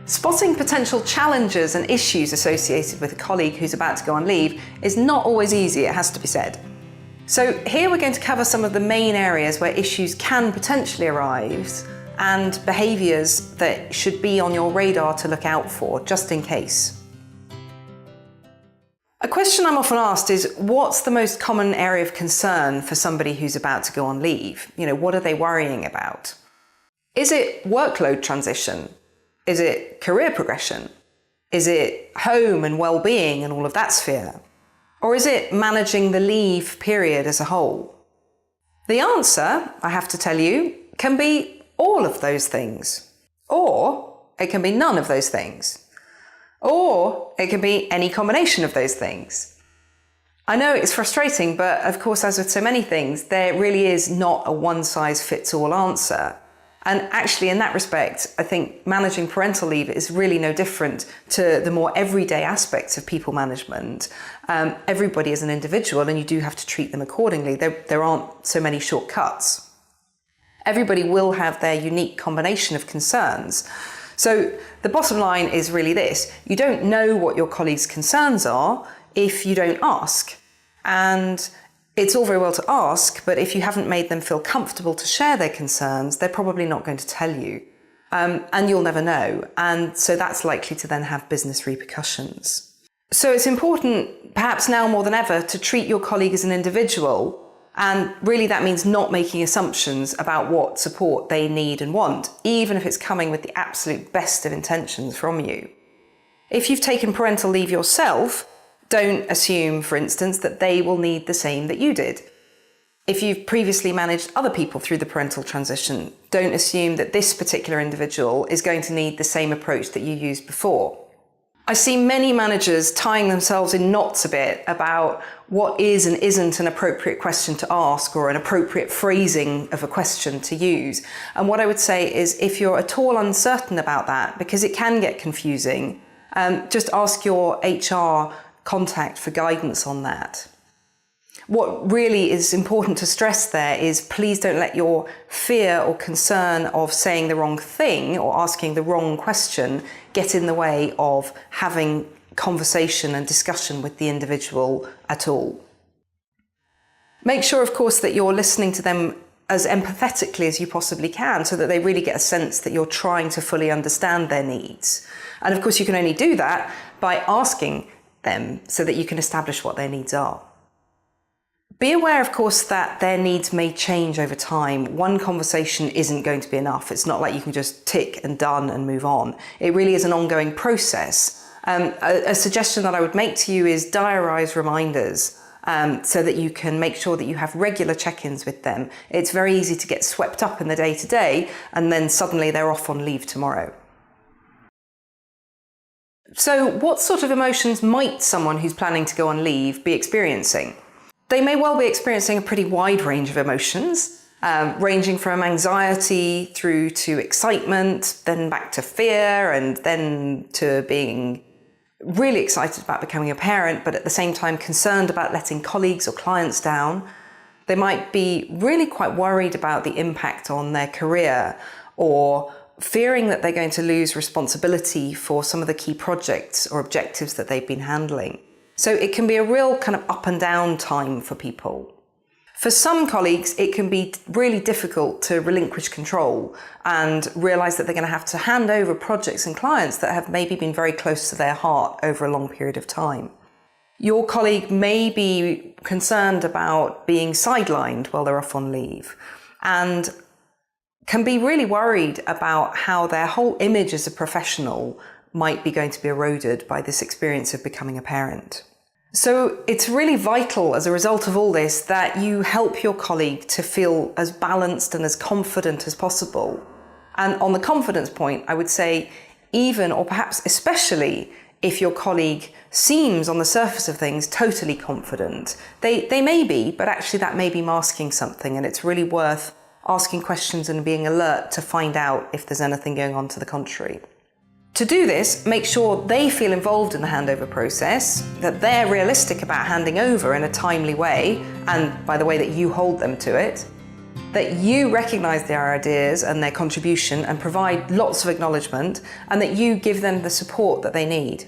Spotting potential challenges and issues associated with a colleague who's about to go on leave is not always easy, it has to be said. So here we're going to cover some of the main areas where issues can potentially arise and behaviours that should be on your radar to look out for, just in case. A question I'm often asked is, what's the most common area of concern for somebody who's about to go on leave? What are they worrying about? Is it workload transition? Is it career progression? Is it home and well-being and all of that sphere? Or is it managing the leave period as a whole? The answer, I have to tell you, can be all of those things. Or it can be none of those things. Or it can be any combination of those things. I know it's frustrating, but of course, as with so many things, there really is not a one-size-fits-all answer. And actually, in that respect, I think managing parental leave is really no different to the more everyday aspects of people management. Everybody is an individual and you do have to treat them accordingly. There aren't so many shortcuts. Everybody will have their unique combination of concerns. So the bottom line is really this: you don't know what your colleagues' concerns are if you don't ask. And it's all very well to ask, but if you haven't made them feel comfortable to share their concerns, they're probably not going to tell you. And you'll never know. And so that's likely to then have business repercussions. So it's important, perhaps now more than ever, to treat your colleague as an individual. And really that means not making assumptions about what support they need and want, even if it's coming with the absolute best of intentions from you. If you've taken parental leave yourself, don't assume, for instance, that they will need the same that you did. If you've previously managed other people through the parental transition, don't assume that this particular individual is going to need the same approach that you used before. I see many managers tying themselves in knots a bit about what is and isn't an appropriate question to ask or an appropriate phrasing of a question to use. And what I would say is, if you're at all uncertain about that, because it can get confusing, just ask your HR contact for guidance on that. What really is important to stress there is, please don't let your fear or concern of saying the wrong thing or asking the wrong question get in the way of having conversation and discussion with the individual at all. Make sure, of course, that you're listening to them as empathetically as you possibly can, so that they really get a sense that you're trying to fully understand their needs. And of course, you can only do that by asking them so that you can establish what their needs are. Be aware, of course, that their needs may change over time. One conversation isn't going to be enough. It's not like you can just tick and done and move on. It really is an ongoing process. A suggestion that I would make to you is diarise reminders so that you can make sure that you have regular check-ins with them. It's very easy to get swept up in the day-to-day and then suddenly they're off on leave tomorrow. So what sort of emotions might someone who's planning to go on leave be experiencing? They may well be experiencing a pretty wide range of emotions, ranging from anxiety through to excitement, then back to fear, and then to being really excited about becoming a parent, but at the same time concerned about letting colleagues or clients down. They might be really quite worried about the impact on their career, or fearing that they're going to lose responsibility for some of the key projects or objectives that they've been handling. So it can be a real kind of up and down time for people. For some colleagues, it can be really difficult to relinquish control and realize that they're going to have to hand over projects and clients that have maybe been very close to their heart over a long period of time. Your colleague may be concerned about being sidelined while they're off on leave, and can be really worried about how their whole image as a professional might be going to be eroded by this experience of becoming a parent. So it's really vital, as a result of all this, that you help your colleague to feel as balanced and as confident as possible. And on the confidence point, I would say, even or perhaps especially if your colleague seems on the surface of things totally confident. They may be, but actually that may be masking something, and it's really worth asking questions and being alert to find out if there's anything going on to the contrary. To do this, make sure they feel involved in the handover process, that they're realistic about handing over in a timely way, and by the way that you hold them to it. that you recognise their ideas and their contribution and provide lots of acknowledgement, and that you give them the support that they need.